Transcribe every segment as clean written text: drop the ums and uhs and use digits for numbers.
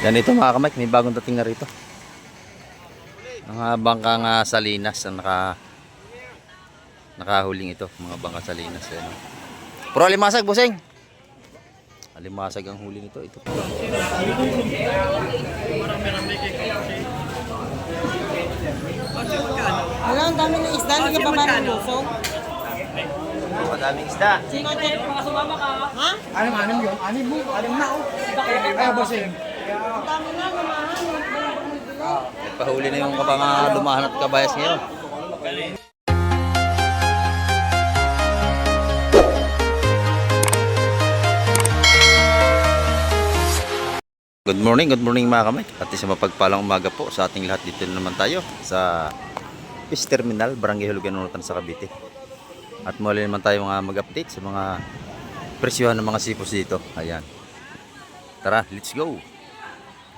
Yan ito mga kamay, may bagong dating na rito. Mga bangkang salinas ang nakahuling ito, mga bangka salinas. Yan. Puro alimasag, buseng. Alimasag ang huli nito. Ito. Wala, ang dami ng isda. Hindi ka pa malulusog. Madaming isda. Sino ito? Sumama ka? Ha? Anim yun? Anim mo? Anim na oh. Ay, bossing. Ang dami na, lumahan. Nagpahuli na yung mga lumahan at kabayas ngayon. Good morning mga kamay. At sa mapagpalang umaga po sa ating lahat. Dito na naman tayo sa Fish Terminal, Barangay Hulugan, Unutan sa Cavite. At muli naman tayo mag-update sa mga presyohan ng mga sipos dito. Ayan. Tara, let's go.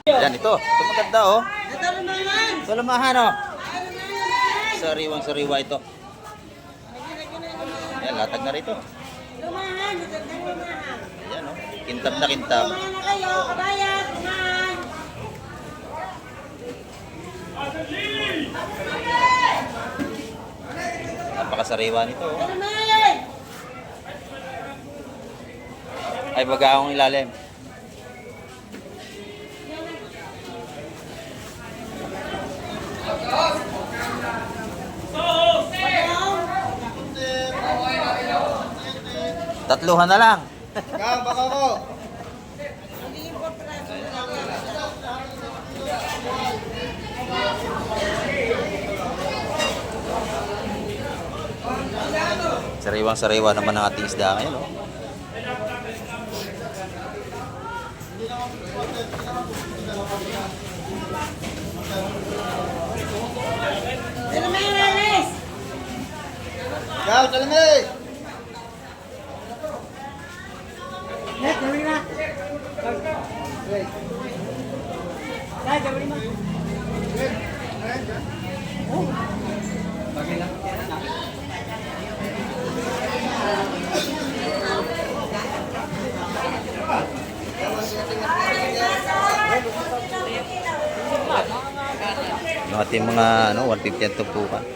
Ayan, ito maganda oh. Ito lumahan. Ito lumahan oh. Sariwang sariwa ito. Ayan, latag na rito. Lumahan. Ito na lumahan. Ayan oh. Kintab na kintab. Lumahan na kayo. Kabayan. Lumahan. Napakasariwa nito oh. Lumahan. Ay, bagahong ilalim. Tatluhan na lang. Kang, baka ko. Sariwang sariwa naman ang ating isda ngayon oh. Lumahan, Aris. Kang, talamig. Net, gawin na. Dahil, gawin mo. Yung ating mga 150 ang tumpukan.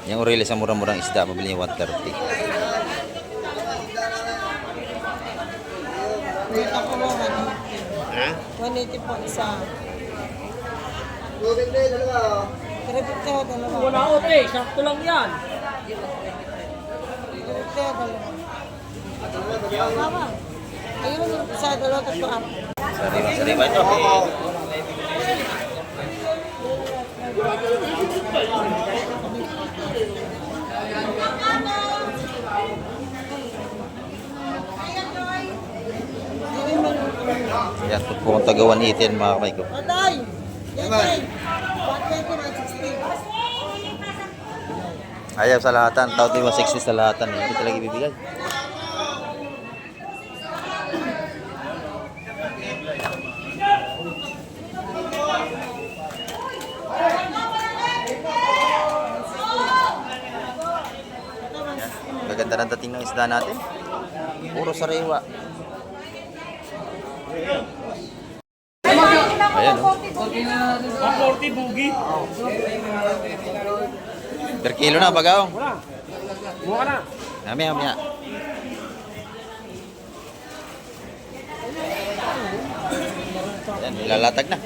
Yung Aurelia sa murang-murang isda, mabili niya 130. Dito ko mo, 180. Ha? 180 po isa. Tubig na yun, dalawa. 350 ho, dalawa. Wala ote, sakto lang yan. 350 ho, dalawa. Mama, ayun, isa, dalawa, tatlo, apat. Sariwa ito. Yan, ito po ang taga 180 mga kamay ko. Atay! Yan, yan. 120, 160. Ayaw sa lahatan, tawad yung 160 sa lahatan. Hindi talaga ibibigay. Gaganda ng dating ng isda natin. Puro sariwa. Ayan oh. 140 bugi. Per kilo na bagaong. Buka na. Mamaya. Ayan, nilalatag na.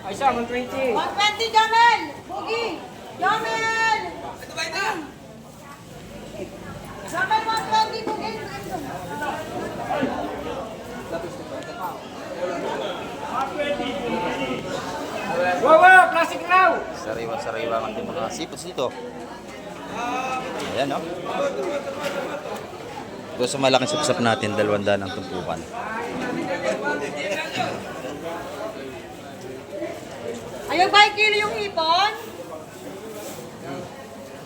Ay, siya, 120. 120, Jamel! Bugi! Jamel! Ito ba ito? Jamel, 120, Bugi! Wow, classic raw. Sariwa-sariwa ang ating mga sipos dito. Ayan oh. Doon sa malaking sapsap natin, 200 ang tumpukan. Ayaw ba kilo yung hipon?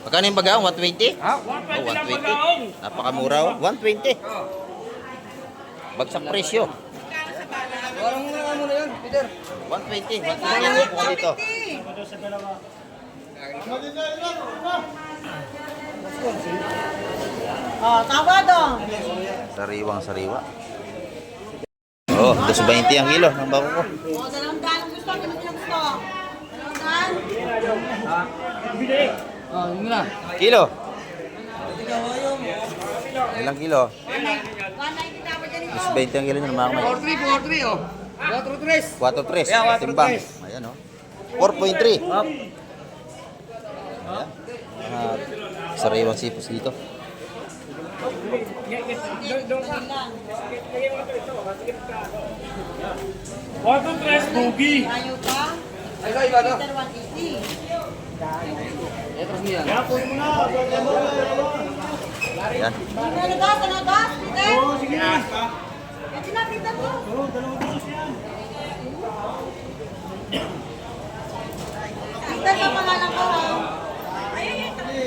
Magkano yung bagaong? 120? Ha? Oh, 120 lang 120. pagkaong. Napakamura oh. 120. Bagsak presyo. Parang muna muna yun, Peter. 120. 120 ang tumpukan dito. Oh, tawa dong. Sariwang sariwa. Oh, 2.20 ang kilo ng bako ko. O, 200 ang gusto. Ano yung gusto? 200? Oh, yun na. Kilo. Ilang kilo? 190 dapat yan ito. 2.20 ang kilo nyo mga kamay. 4-3 oh. 4-3. 4.3. Timbang. Ayan oh. 4.3. Ayan. Sariwang sipos dito. Water tres bugi. Ayaw pa? Ay, iba na. Peter 180. Ito niya. Ayan. Ano gas? Ano gas? Peter? Oo, sige na. Kasi na, Peter mo. Peter ka pangalan ko.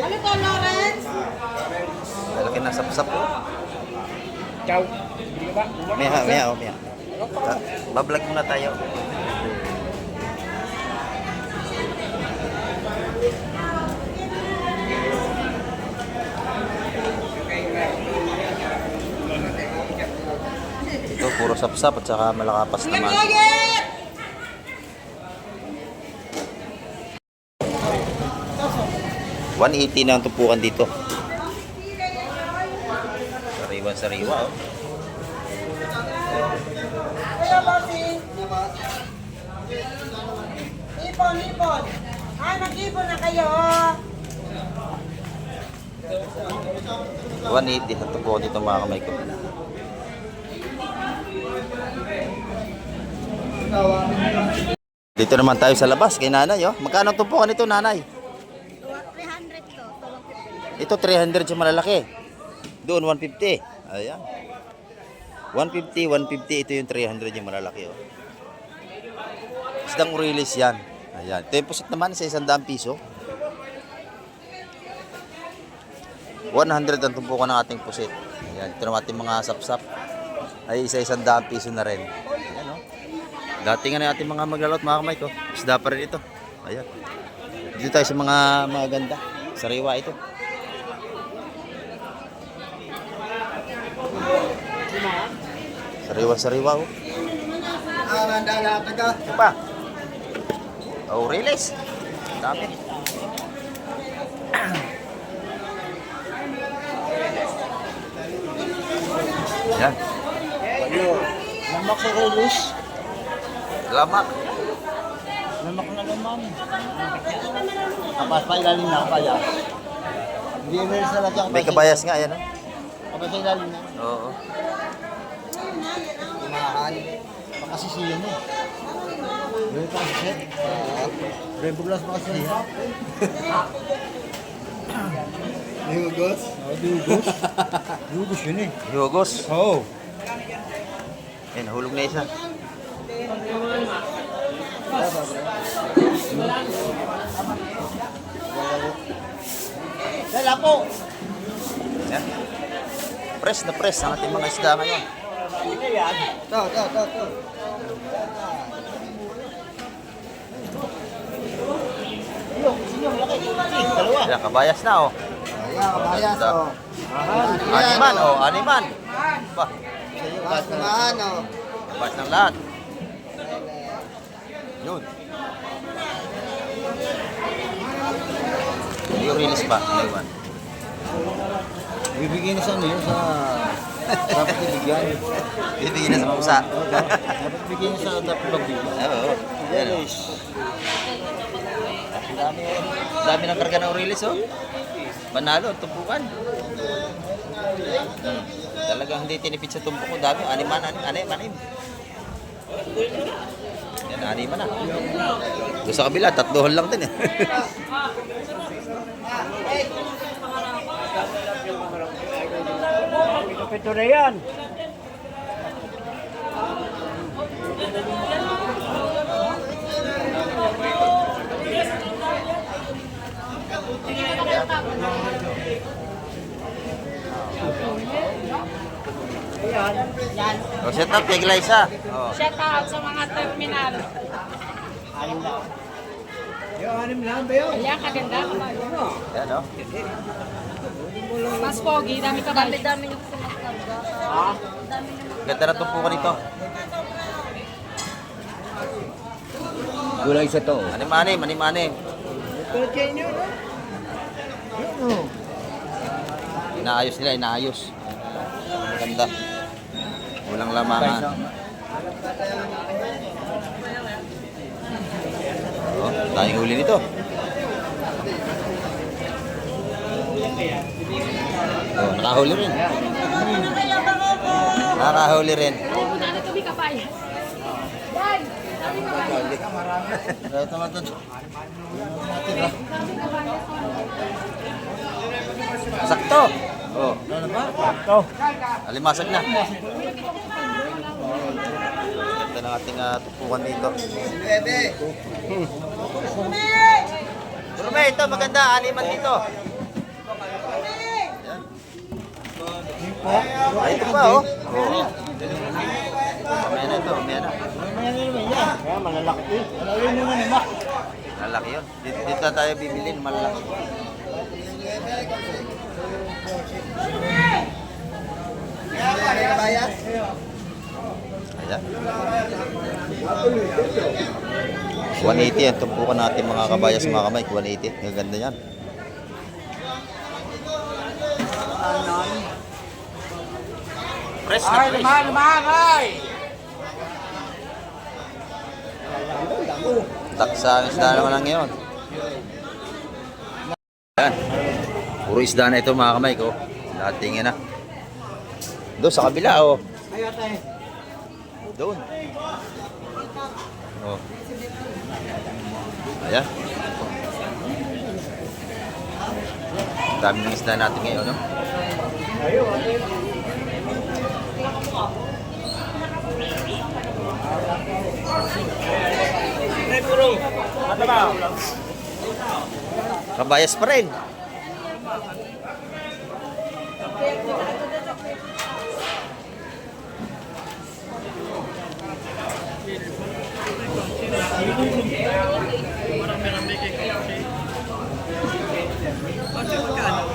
Ano to, Lawrence? Lalaki na sapsap oh. Ciao. Hindi ka ba? Maya oh, maya. Bablog muna tayo. Ito puro sapsap at saka malakapas naman. Yayet! 180 na ang tupukan dito. Sariwa oh. Kaya bossing. Ipon. Ay, mag-ipon na kayo. 180 ang tupukan dito mga kamay ko. Dito naman tayo sa labas kay nanay oh. Magkano ang tupukan nito nanay? 300 to. Ito 300 yung malalaki. Doon 150. Ayan. 150. Ito yung 300 yung malalaki oh. Isdang Urilis yan. Ayan. Ito yung pusit naman sa 100 piso. 100 ang tumpukan ng ating pusit. Ayan. Ito naman ating mga sapsap. Ay isa 100 piso na rin. Ayan oh. Dati nga na ating mga maglalot mga kamay ko. Isda pa rin ito. Ayan. Dito tayo sa mga ganda. Sariwa ito. Sariwa oh. Ito pa. Oh, release. Dami. Yan. Lamak sa Rolus. Lamak. Lamak na naman. Kapas pa ilalim na kaya. Hindi mo sa ladyang May kabayas nga yan oh. Kapas sa ilalim na. Oo. Mahal. Pakasisiyan mo. Dito pa kasi. Regulas pa kasi. Dugos? Dugos? Dugos yun eh. Yugos. Oo. Yan, hulog na isa. Dala po. Yan. Press na press ang ating mga isda ngayon. Ito. Dalawa. Yan, kabayas na oh. Ayan, kabayas o. Animan oh, animan. Ba, Kabayas naman o. kabayas ng lahat. Yun. Yung release pa, naiwan. Bibigyan sa ano yun sa... Dapat ibigyan. Bibigyan na sa mapusa. Dapat bigyan sa dapat pagbigyan. Oo. Yan oh. Dami ng karga ng release oh. Panalo, tumpukan. Talagang hindi tinipid sa tumpok ko. Dami, anim. Yan, animan na. Doon sa kabila, 3 lang din eh. Ito na yan. Yan. O, set up kay Glyza. Oh. Shout out sa mga terminal. Yung anim lang ba yun? Ayan, kaganda. Yan oh. Mas pogi, dami ka ba? Dami-dami yung sumasabga. Ganda na tumpukan ito. Gulay isa to. Anim-anim, anim-anim. Pero chain yun, no? Yun, oh. Inaayos nila, inaayos. Maganda. Walang lamangan. Oh, tayong huli nito. Oh, nakahuli rin. Nakahuli rin. Ito naman ito. Sakto. Oh, Ano ba? Ito. alimasag na. Ganda ng ating tupukan dito. Durme, ito maganda. Aliman dito. Ay, ito pa, oh. Mamaya na ito, mamaya na. Kaya malalaki. Malalaki mo nga naman. Malaki yun. Dito na tayo bibilin, malaki. Ayan. 180 yan. Tumpukan natin mga kabayas, mga kamay. 180. Ang ganda yan. Press na press. Lumahan! Taksa ang isda naman lang ngayon. Yan. Puro isda na ito mga kamay ko. Lahat tingin na. Doon sa kabila oh. Doon. Oh. Ayan. Ang dami ng isda natin ngayon, no? Ano ba? Kabayas pa rin.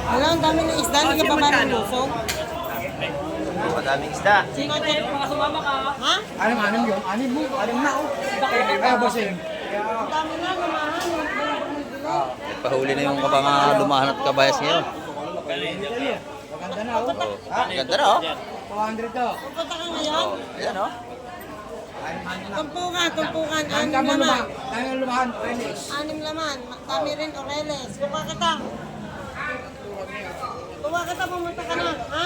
Wala, ang dami ng isda. Hindi ka pa ba lulusog? Madaming isda. Sino ito? Ha? Anim yun. Anim mo. Anim na, oh. Ay, bossing. Ang dami na, lumahan. Pahuli na yung kabanga lumahan at kabayas ngayon. Maganda na, oh. Oh. Ang ganda na oh. 200 to. Pupunta ka ngayon? Ayan oh. Tumpukan, tumpukan. Anim Tama laman. naman. Tayo lumahan, Renis. Anim laman. Dami rin, Oreles. Kuha kita. Kuha kita, pumunta ka na. Ha?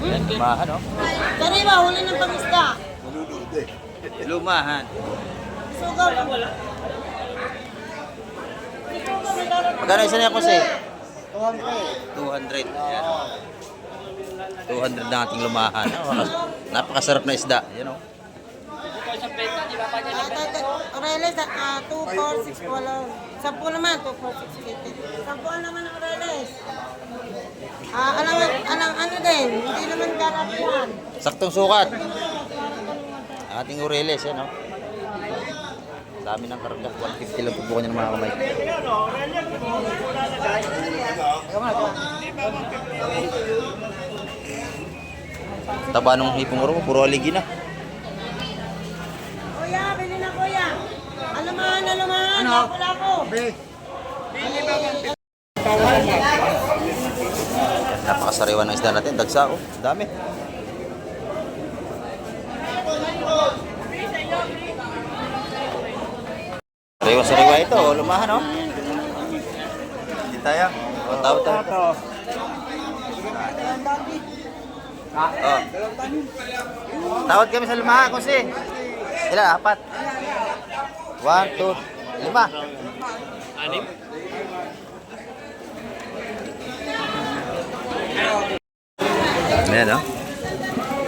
Ayan, lumahan oh. Kariba, huli ng pangisda. Lumahan. Sugaw. Magkano isa niya kasi? 200. 200. Ayan. 200 na ating lumahan. Napakasarap na isda. Yan oh. Oreles, 2, 4, 6, 8. 10 naman, 2, 4, 6, 8. 10 naman ang Oreles. Ano din, hindi naman karapihan. Saktong sukat. Ang ating Oreles, yan oh. Dami ng karga. 150 lang po bukan niya ng mga kamay. Taba nung hipong uro, puro aligi na. Kuya, bili na kuya. Alumahan, alumahan. Ano? Wala ko. Napakasariwa ng isda natin. Dagsa oh. Dami. Sariwa ito. Oh. Lumahan oh. Hindi tayo. Oh, tawad tayo. Oh. Tawad kami sa lumahan kasi. Sila, 4. 1, 2, 5. Anim? Ayan, no?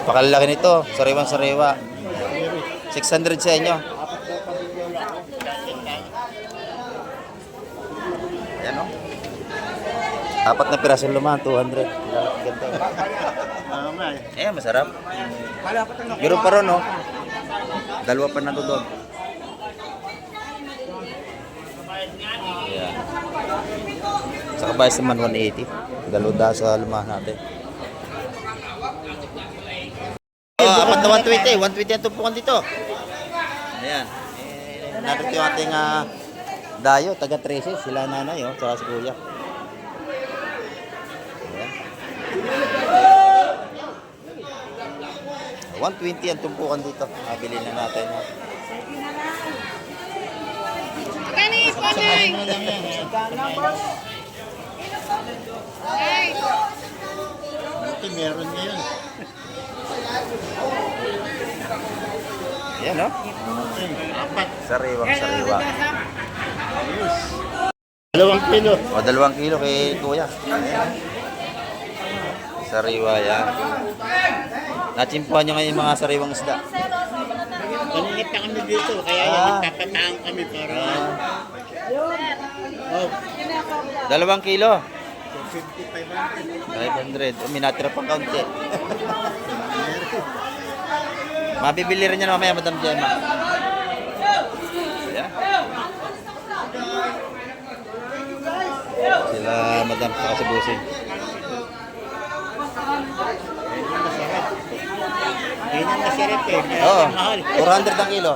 Pakalaki nito. Sariwang sariwa. 600 sa inyo. Ayan, no? 4 na piraso lumahan, 200. Ganda. Eh, masarap. Meron pa ron, no? 2 pa na doon. Ayan. Sa kabayas naman 180. 2 sa lumahan natin. Oh, apat na 120. 120 ang tumpukan dito. Ayan. Narito yung ating dayo, taga 13. Sila nanay, oh, tsaka si kuya. Ayan. 120 ang tumpukan dito. Mabili na natin. Oh. Sakahin mo lang yan. Ito, meron ngayon. Ayan, oh. Apat. Sariwang sariwa. Ayos. 2 kilo. O, 2 kilo kay kuya. Ayan. Sariwa yan. Natsimpuhan nyo ngayon yung mga sariwang isda. Kaningit na kami dito, kaya yan, nagpapataan kami para... Oh, 2 kilo. 5,500. 500. O, minatira pang kaunti. Mabibili rin yan mamaya, Madam Gemma. Ayan. Sila, Madam, saka si Busing. Hindi na masarap eh. Oo, Mahal. 400 ang kilo.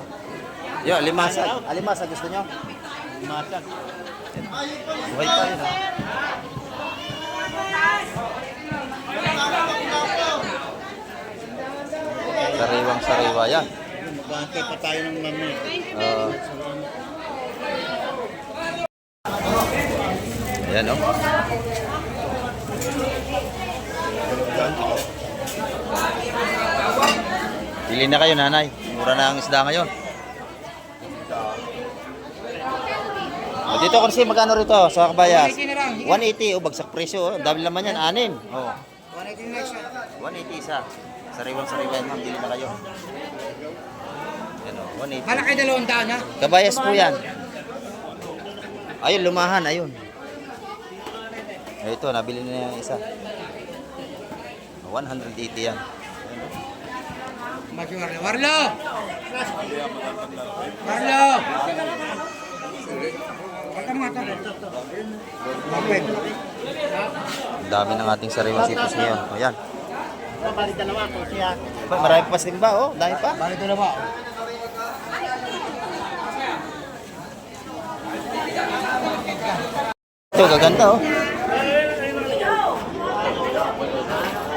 Yo, alimasa. Alimasa, gusto nyo? Masag. Buhay pa rin, ha? Sariwang sariwa yan. Magbantay pa tayo ng mami. Ayan, oh. Pili na kayo, nanay. Mura na ang isda ngayon. O, dito kasi magkano rito sa Kabayas? 180 o bagsak presyo. Oh. Dami naman yan, 6. Oh. 180 isa. Sariwang sariwa yan, ma'am. Dili na kayo. Ayan, oh, 180. Malaki 200 ha? Kabayas po yan. Ayun, lumahan, ayun. Ito, nabili na yung isa. 180 yan. Warlo! Warlo! Warlo! Baka mga ito. Ang dami ng ating sariwang sipos ngayon. O yan. Balik dalawa ko siya. Pa, marami pa din ba? Oh, dami pa. Balik na ba? Ito, gaganda oh.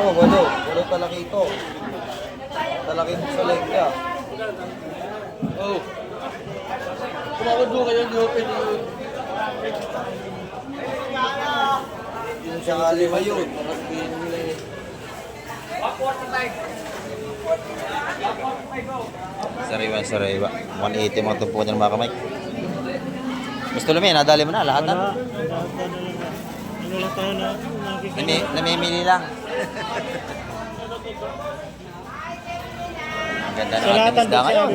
Oh, walo. Walo talaki ito. Talaki mo sa leg niya. Oh. Kumawad mo kayo, di open yun. Yung siya lima yun. Sariwa, sariwa. 180 mga tumpo niya mga kamay. Gusto lumin, nadali mo na lahat na. Ano lang tayo na nakikita. Namimili lang. Ang ganda ng ating isda ngayon.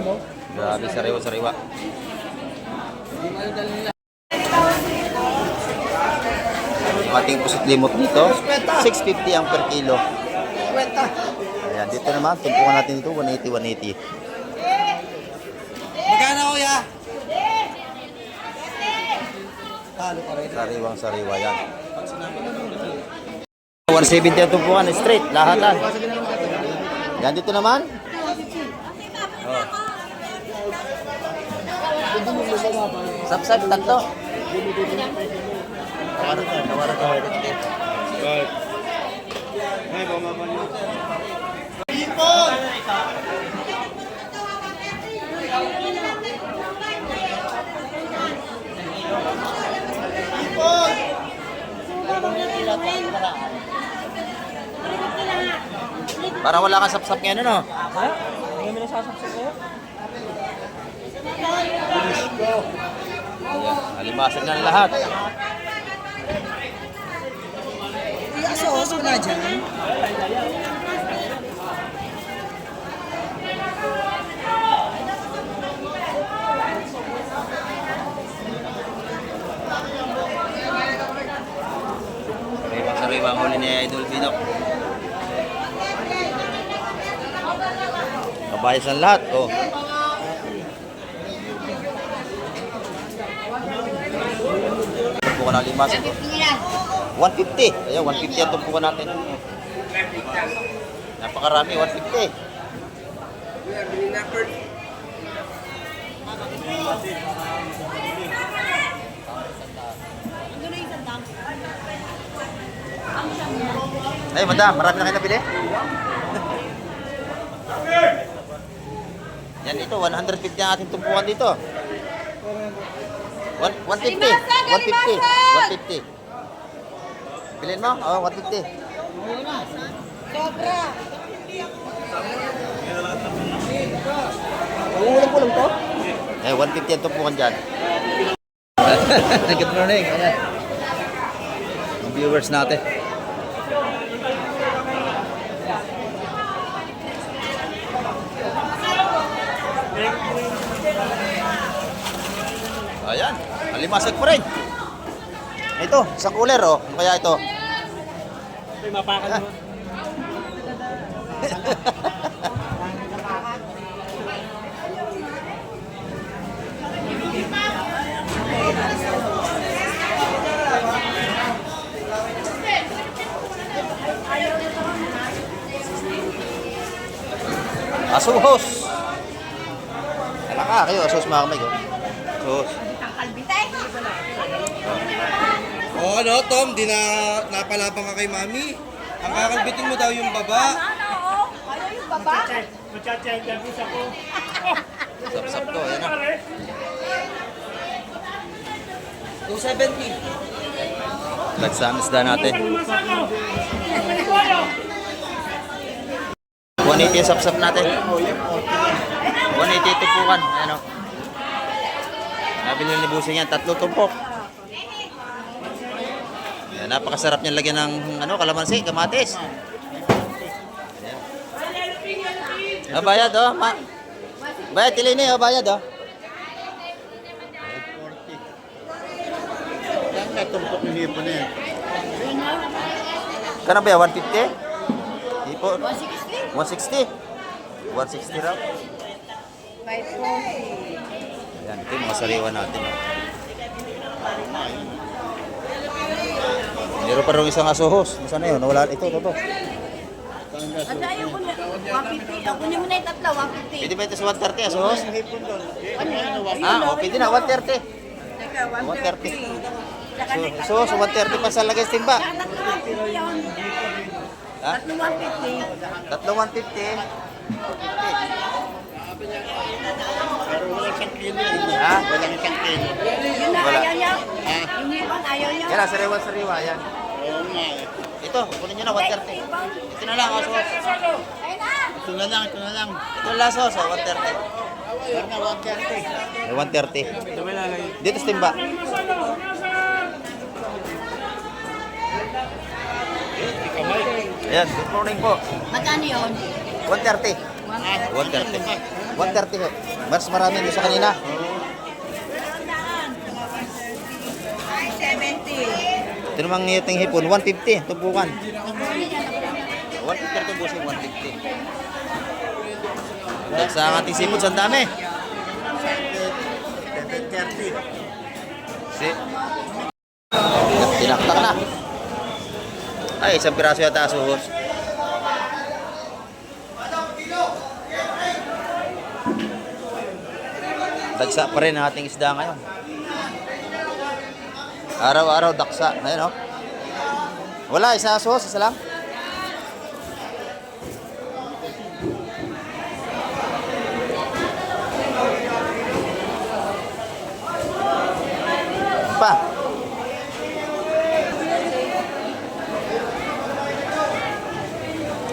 Grabe, sariwa, sariwa. Yung ating pusit limot dito, 650 ang per kilo. Ayan, dito naman, tumpukan natin dito, 180, 180. Magkano kuya? Sariwang sariwa yan. 170 ang tumpukan, straight, lahatan. Yan dito naman. Oh. Sap-sap, tatlo. Tawaran ka. Para wala kang sap-sap ngayon, ano? Hindi mo nasasaksak ko. Ayan, alimasag na lahat. Iyasos mo na dyan. Sariwa ang huli ni Idol Binok. Kabayas ang lahat, oh. Tumpukan ng limas. 150. Ayan, 150 ang tumpukan natin. Napakarami, 150. Ay, madam, marami na kayo nabili? Yan ito, 150 ang ating tumpukan dito. 150. 150. 150. Bilhin mo? Oo, 150. Sobra. Ulam-ulam to? Eh, 150 ang tumpukan dyan. Good morning. Ayan. Ang viewers natin. Ayan, alimasag pa rin. Ito, isang cooler oh. Ano kaya ito? May mapakan mo. Asuhos. Alaka kayo, asuhos mga kamay ko. Asuhos. Oo, ano, Tom, di na napalabang ka kay Mami. Ang kakalbitin mo daw yung baba. Ayaw yung baba? Sap-sap to, ayan na. 270. Lagsaan isda natin. 180 yung sap-sap natin. 180 tumpukan. Ayan o. Nabili ni Busing yan, 3 tumpok. Ayan, napakasarap niyan lagyan ng kalamansi, kamatis. Ayan. Bayad oh. Bayad, tilini oh, bayad oh. Yan nga tumpok yung hipo na yan. Kano ba yan? 150? Hipo? 160? 160? 160 raw. 540. Ayan, ito yung mga sariwa natin. Oh. Meron pa rin isang asuhos. Saan na yun? Nawala. Ito. At ayaw ko na, 150. Ako niyo muna yung tatlo, 150. Pwede ba ito sa 130 asuhos? Ano? Ah, okay din na. 130. Teka, 130. 130. Saka teka, So, 130 pa sa lagay sa timba. Saka tatlo 150 yun. Ha? Tatlo 150. Tatlo 150. Pero wala isang kilo yan. Ha? Walang isang kilo. Yun na, Wala. ayaw niya. Yung ibang ayaw niya. Yan na, sariwa. Yan. Oo nga eh. Ito, kunin nyo na 130. Ito na lang, asuhos. Ayun na. Ito na lang. Ito na lang, asuhos. 130. Yan na, 130. May 130. Dito sa timba. Ayan, good morning po. Magkano yun? 130. 130. 130 ho. Mas marami doon sa kanina. Ay, 70. Ito namang iting hipon, 150. Tumpukan. 150 ito busing, 150. Dahil sa ating sipon, saan dami? 730. Si. Tinaktak na. Ay, isang piraso yata asuhos. Dagsa pa rin ang ating isda ngayon. Araw-araw daksa. Ayan o. Wala, isa asuhos, isa lang. Pa.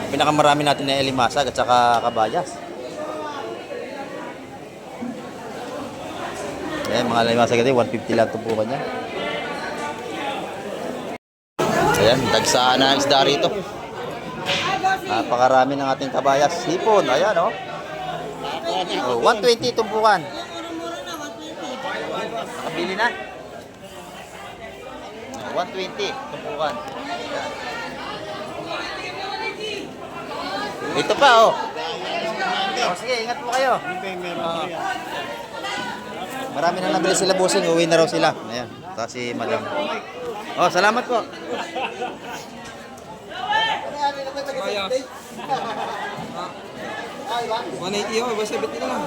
Pinakamarami natin na elimasag at saka kabayas. Ayan, mga elimasag natin, 150 lang tumpukan niya. Ayan, dagsaan na ang isda rito. Napakarami ng ating kabayas. Hipon, ayan o. Oh, 120 tumpukan. Nakabili na. 120 tumpukan. Ito pa oh. Oh, sige, ingat po kayo. Marami na nabili sila busing, uwi na raw sila. Ayan, tapos si madam. Oh, salamat po. 180 oh, basta 70 na lang.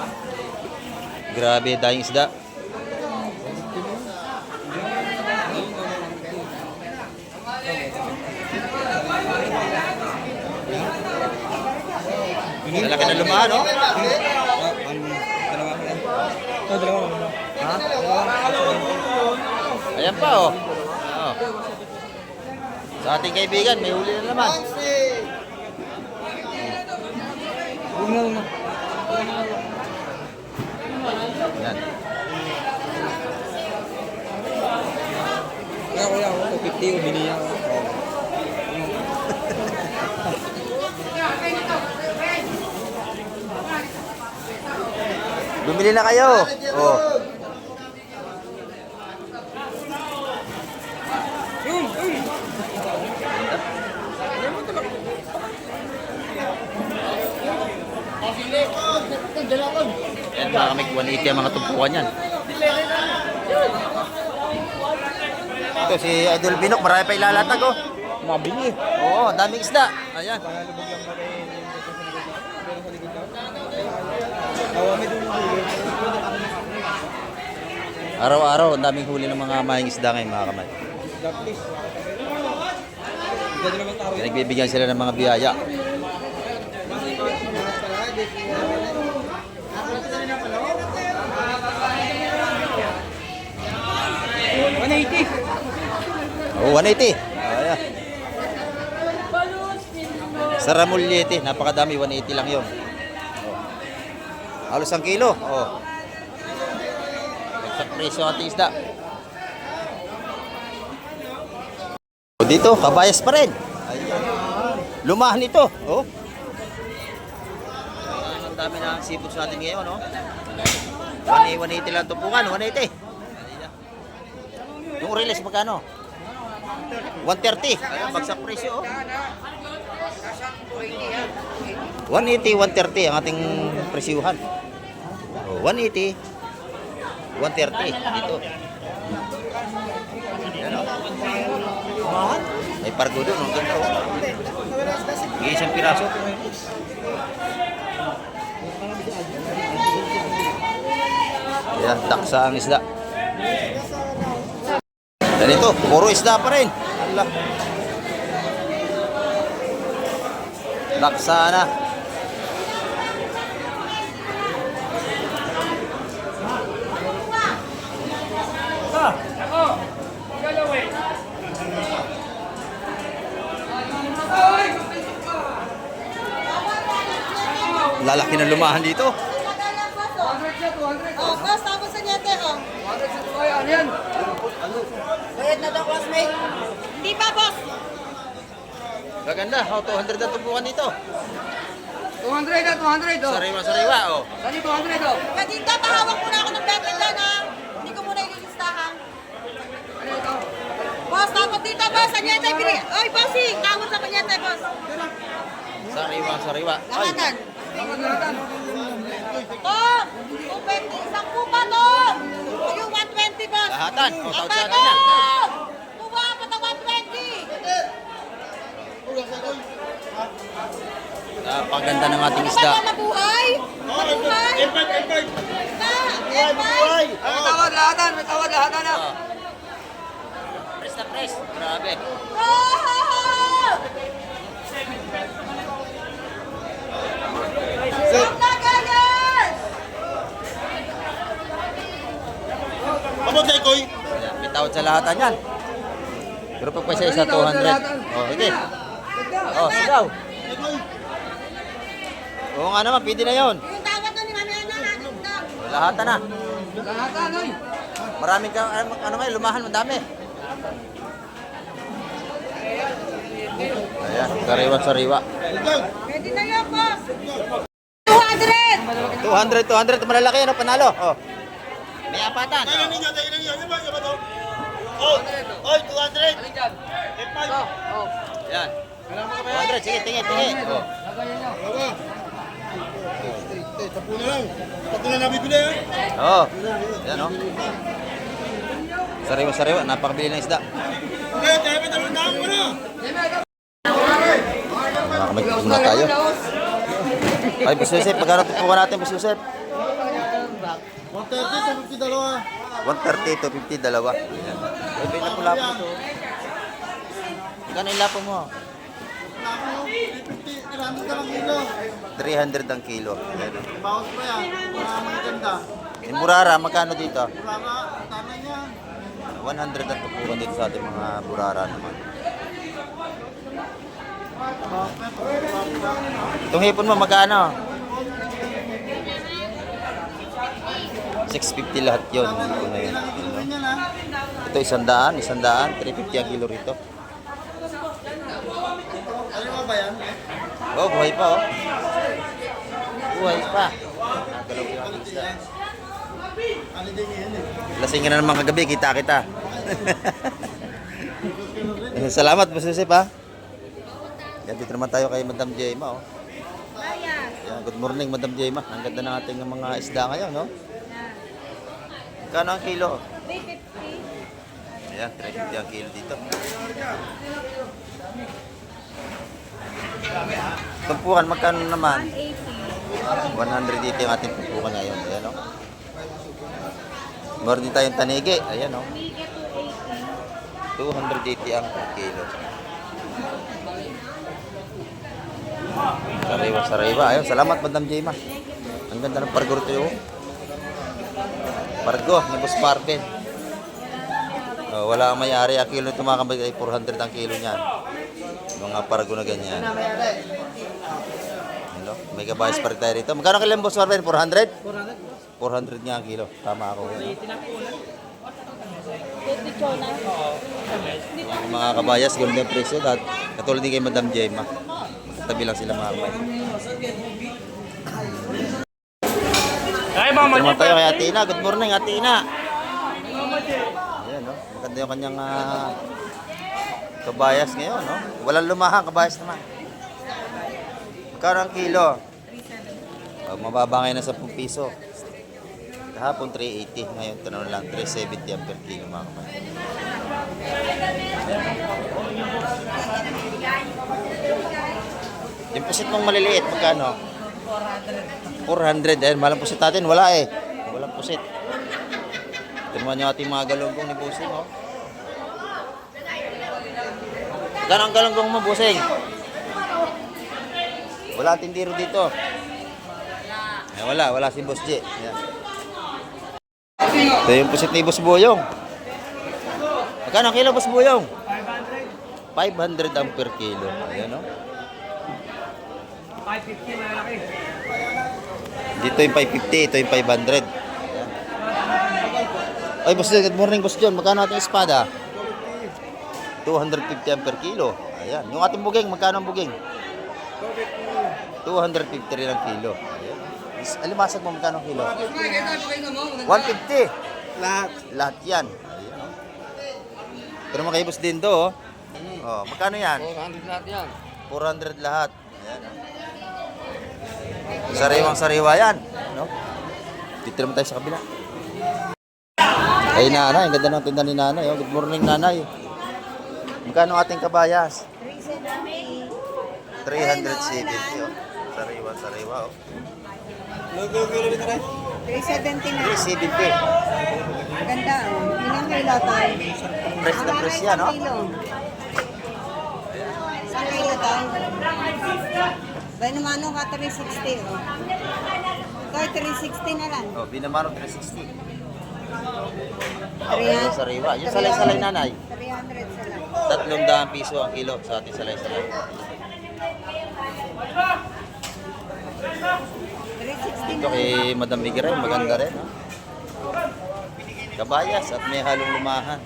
Grabe, dahing isda. Lalaki na lumahan, no? Dalawa. Ha? Ayan pa, oh. Oh. Sa ating kaibigan, may huli na naman. Una. Yan. Kuya, 250 umili niya. Bumili na kayo. Oh. Yan mga kamig, 180 ang mga tumpukan yan. Ito si Idol Binok, marami pa ilalatag, oh. Mabili. Oo, daming isda. Ayan. Araw-araw, ang daming huli ng mga mahing isda ngayon, mga kamay. Nagbibigyan sila ng mga biyaya. Oh, 180. Ayan. Sa Ramuliete, napakadami, 180 lang yun. Oh. Halos 1 kilo. Oh. Sa presyo ang ating isda. Oh, dito, kabayas pa rin. Ayan. Lumahan ito. Oh. Ang dami na seafood sa atin ngayon, no? 180 lang tumpukan, 180. Yung release magkano? 130. Ayan, bagsak presyo, oh. 180, 130 ang ating presyuhan. Oh, 180, 130 dito. Ayan, oh. May pargo doon, ang ganda, oh. Isang piraso. Ayan, taksa ang isda. Dan ito, puro isda pa rin. Allah. Laksa na. Lalaki ng lumahan dito. Oh, boss, tapos sa niyate, oh. Bayad na daw, classmate. Hindi pa, boss. Gaganda, oh, 200 na tumpukan dito. 200 na, 200 oh. Sariwa, oh. Dali, 200 oh. Kadinta, pahawak muna ako ng bebe dyan, ha. Hindi ko muna ililistahan. Ano ito? Boss, tapos dito, boss, sa niyate, bili. Oy, bossing, tawag sa niyate, boss. Sariwa. Ay, Lahatan. Lahatan. Tom, 220, isang pupa, Tom. Yung 120, boss. lahatan. Oh, tawad sa atin Tom! yan. Tuwa pa na 120. Napaganda ng ating isda. Ano ba, mabuhay? Mabuhay? Buhay! May tawad lahatan, may tawad lahatan na. Oh. Press na press. Grabe. Oh! Stop na, guys! Ayan, may tawad sa lahatan yan. Pero pag pa isa 200. Oh, sige. Oh, sigaw. Oo nga naman, pwede na yun. Yung tawad na ni Mami Ana, natin na. Lahatan na. Lahatan, oy. Maraming ka, ano may lumahan, madami. Ayan, sariwa. Pwede na yan, boss. 200! 200, malalaki, ano, panalo. Oh. May apatan. Tayo ninyo. Ano ba to? Oh, 200! Oh. Ayan. 200, sige, tingin. Oh. Tapo na lang. Tapo na nabibili, ha? Oh. Ayan, oh. Sariwa, napakabili ng isda. Okay, tayo may talong dahon mo na. May na tayo. Ay, Boss Joseph, magkano tupukan natin, Boss Joseph? 130 to 52. 130 to 50, dalawa. Ayan. Ay, may lapo-lapo ito. Magkano yung lapo mo? Naku, 350, 300 ka lang kilo. 300 ang kilo. Ayan. Bawas pa yan. Mga magaganda. Yung burara, magkano dito? Wala ka, tanay niya. 100 ang tupukan dito sa ating mga burara naman. Itong hipon mo, magkano? 650 lahat yun. Hipon na yun. Ganyan yan ha. Ito 100, 350 ang kilo rito. Ano ba yan? Oh, buhay pa oh. Buhay pa. Nagalaw yung aking isda. Ano din yan eh. Lasingin na naman kagabi, kita. Salamat, Boss Joseph ha. Yan, dito naman tayo kay Madam Jema oh. Yan, good morning Madam Jema. Ang ganda ng ating mga isda ngayon no. Kano ang kilo? 350. Ayan, 350 ang kilo dito. Tumpukan, magkano naman? 180. 180 ang ating tumpukan ngayon. Ayan o. Meron din tayong tanigi. Ayan o. Mega 280. 280 ang kilo. Sariwa. Ayun, salamat Madam Jema. Ang ganda ng pargo rito yun. Pargo, ni Boss Parvin. Oh, wala ang may-ari. Ang kilo nito mga kamay ay 400 ang kilo niyan. Mga pargo na ganyan. Hello? May kabayas pa rin tayo rito. Magkano kailan Boss Parvin? 400? 400 nga ang kilo. Tama ako. Yan. Yung mga kabayas, ganda yung presyo. Katulad din kay Madam Jema. Tabi lang sila mga kamay. Dito naman tayo kay Ate Ina. Good morning, Ate Ina. Ayan, no? Maganda yung kanyang kabayas ngayon, no? Walang lumahang kabayas naman. Magkano ang kilo? Mababa ngayon na 10 piso. Kahapon 380. Ngayon, tanong lang, 370 ang per kilo, mga kapatid. Yung pusit mong maliliit, magkano? 400. Ayun, malang pusit natin. Wala eh. Walang pusit. Tignan nyo ating mga galunggong ni Busing, oh. Magkano ang galunggong mo, Busing? Wala ang tindiro dito. Eh, wala si Boss J. Ayan. Ito yung pusit ni Boss Boyong. Magkano ang kilo, Boss Boyong? 500 ang per kilo. Ayan, no? 550 malaki. Dito yung 550, ito yung 500. Ayan. Ay, Boss John, good morning, Boss John. Magkano ating espada? 250 ang per kilo. Ayan. Yung ating buging, magkano ang buging? 250 rin ang kilo. Ayan. Alimasag mo, magkano ang kilo? 150. Lahat yan. Ayan, oh. Ito naman kay Boss Dindo, oh. Oh, magkano yan? 400 lahat yan. 400 lahat. Ayan, oh. Sariwang-sariwa yan. No? Dito naman tayo sa kabila. Ay, nanay. Ang ganda ng tinda ni nanay. Oh. Good morning, nanay. Magkano ating kabayas? 370. Oh. Sariwa-sariwa. Oh. 370 na. 370. Ganda. Ilang kilo tayo? Fresh na fresh yan, no? Isang kilo tayo. Bay naman ka 360. Oh. Ito 360 na lang. Oh, binamano 360. Oh, sariwa. Yung salay-salay, nanay. 300 sa lang. 300 piso ang kilo sa ating salay-salay. 360 Ito kay Madam Bigray, maganda rin. No? Kabayas at may halong lumahan.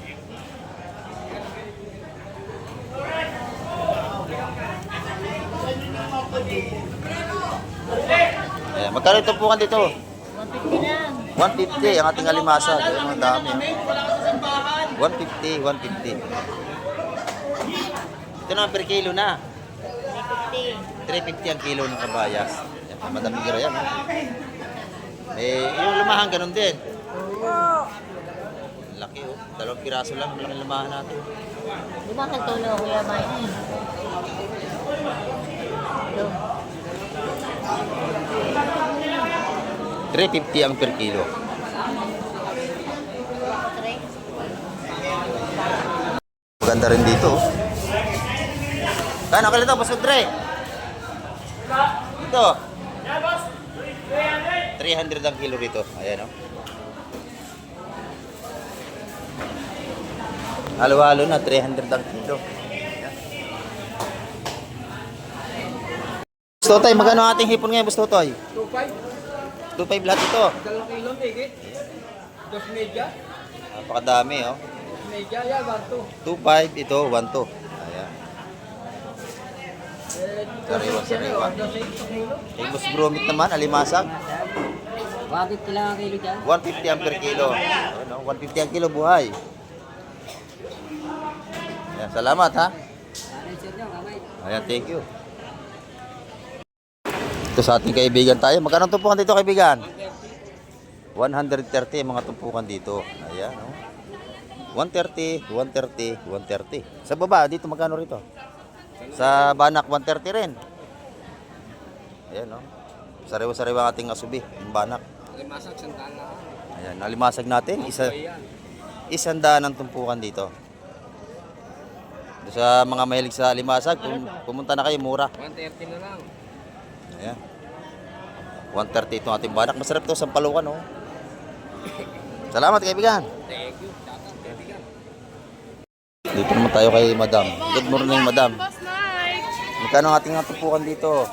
Ayan, magkano ito po dito? 150 lang. 150 ang ating alimasa. Ayan, ang dami. 150, 150. Ito na per kilo na. 350 ang kilo ng kabayas. Ayan, Madam Bigray yan. No? Yung lumahan ganun din. Laki oh. 2 piraso lang ang lumahan natin. Di ba katulong Kuya Mike? Ito. 350 ang per kilo. Maganda rin dito. Kano ka ito, Boss Andre? Ito. 300 ang kilo rito. Ayan, o. Halo-halo na, 300 ang kilo. Boss Totoy, magkano ang ating hipon ngayon, Boss Totoy? 2.5. 2.5 lahat ito. 2 kilo, tigit. 2 media. Napakadami, oh. Media, yan, 1, 2.5, ito, 1.2. Ayan. 2. Sariwa-sariwa. 2 kilo. Kay Boss Bromit naman, alimasag. 150 lang ang kilo dyan. 150 ang per kilo. Ano, 150 ang kilo buhay. Ayan, salamat ha. Ayan, thank you. Ito sa ating kaibigan tayo. Magkano ang tumpukan dito, kaibigan? 130 ang mga tumpukan dito. Ayan, oh. 130, 130, 130. Sa baba, dito magkano rito? Sa Banak, 130 rin. Ayan, oh. Sariwa-sariwa ang ating asubi, yung Banak. Limasag, sandala. Ayan, nalimasag natin. Isandaan ang tumpukan dito. Doon sa mga mahilig sa limasag, pumunta na kayo, mura. 130 na lang. Ayan. 130 itong ating Banak. Masarap ito, sampalukan, oh. Salamat, kaibigan. Thank you. Kaibigan. Dito naman tayo kay Madam. Good morning, Madam. Boss Mike, Magkano ang ating tumpukan dito?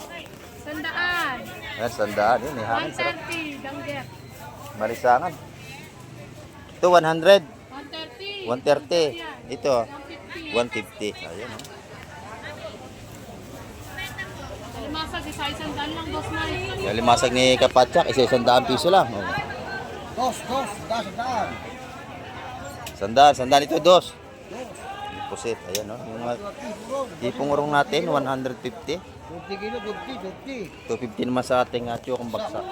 sandaan. Ayan, sandaan. Yun, hangin. Sarap. 130, danggit. Malisangan. Ito, 100. 130. 130. Ito, 150. 150. Ayan, oh. Limasag, isa-isandaan lang, Boss Mike. Yung limasag ni Kapatsak, isa-100 piso lang. Oh. Dos, sandaan. Sandaan ito, dos. Yung pusit, ayan, oh. Yung tipong urong natin, 150. 50 kilo, 50. 250 naman sa ating tsukong baksak.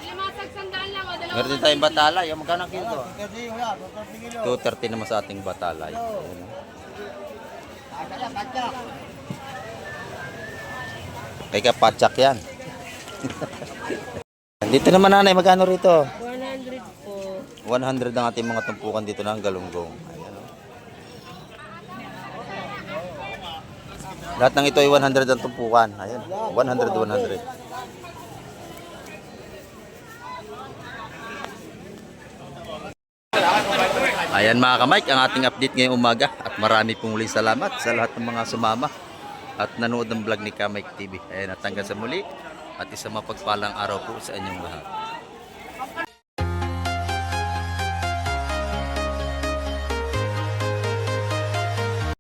Limasag, sandaan lang. O, Meron din tayong batalay. Yung magkano ang kilo? 50 kilo, 50 kilo. 230 naman sa ating batalay. Ayan, oh. Kacak. Kay Kapatsak yan. Dito naman, nanay, magkano rito? 100 po. 100 ang ating mga tumpukan dito ng galunggong. Ayan, oh. Lahat ng ito ay 100 ang tumpukan. Ayan, 100. Ayan mga kamay, ang ating update ngayong umaga. At marami pong muling salamat sa lahat ng mga sumama at nanood ng vlog ni Kamike TV. Ayan, at hanggang sa muli at isang mapagpalang araw po sa inyong lahat.